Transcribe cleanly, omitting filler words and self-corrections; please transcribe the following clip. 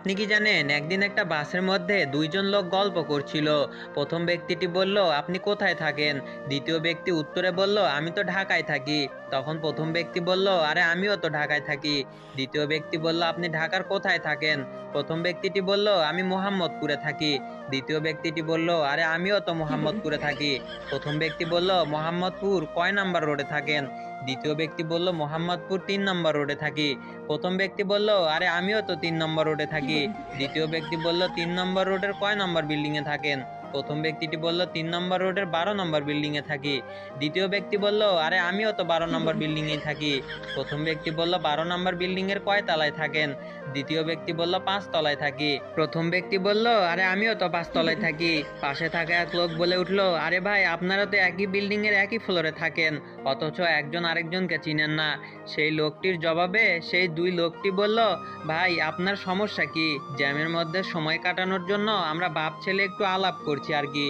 আপনি কি জানেন একদিন একটা বাসের মধ্যে দুইজন লোক গল্প করছিল। প্রথম ব্যক্তিটি বলল, আপনি কোথায় থাকেন? দ্বিতীয় ব্যক্তি উত্তরে বলল, আমি তো ঢাকায় থাকি। তখন প্রথম ব্যক্তি বলল, আরে আমিও তো ঢাকায় থাকি। দ্বিতীয় ব্যক্তি বলল, আপনি ঢাকার কোথায় থাকেন? প্রথম ব্যক্তিটি বলল, আমি মোহাম্মদপুরে থাকি। দ্বিতীয় ব্যক্তিটি বলল, আরে আমিও তো মোহাম্মদপুরে থাকি। প্রথম ব্যক্তি বলল, মোহাম্মদপুর কয় নাম্বার রোডে থাকেন? দ্বিতীয় ব্যক্তি বলল, মোহাম্মদপুর 3 নম্বর রোডে থাকি। প্রথম ব্যক্তি বলল, আরে আমিও তো 3 নম্বর রোডে থাকি। দ্বিতীয় ব্যক্তি বলল, 3 নম্বর রোডের কয় নম্বর বিল্ডিং এ থাকেন? প্রথম ব্যক্তিটি বলল, 3 নম্বর রোডের 12 নম্বর বিল্ডিং এ থাকি। দ্বিতীয় ব্যক্তি বলল, আরে আমিও তো 12 নম্বর বিল্ডিং এ থাকি। প্রথম ব্যক্তি বলল, 12 নম্বর বিল্ডিং এর কয় তলায় থাকেন? দ্বিতীয় ব্যক্তি বলল, 5 তলায় থাকি। প্রথম ব্যক্তি বলল, আরে আমিও তো 5 তলায় থাকি। পাশে থাকা এক লোক বলে উঠলো, আরে ভাই, আপনারা তো একই বিল্ডিং এর একই ফ্লোরে থাকেন, অথচ একজন আরেকজনকে চিনেন না। সেই লোকটির জবাবে সেই দুই লোকটি বলল, ভাই আপনার সমস্যা কি? জ্যামের মধ্যে সময় কাটানোর জন্য আমরা বাপ ছেলে একটু আলাপ করছি আর কি।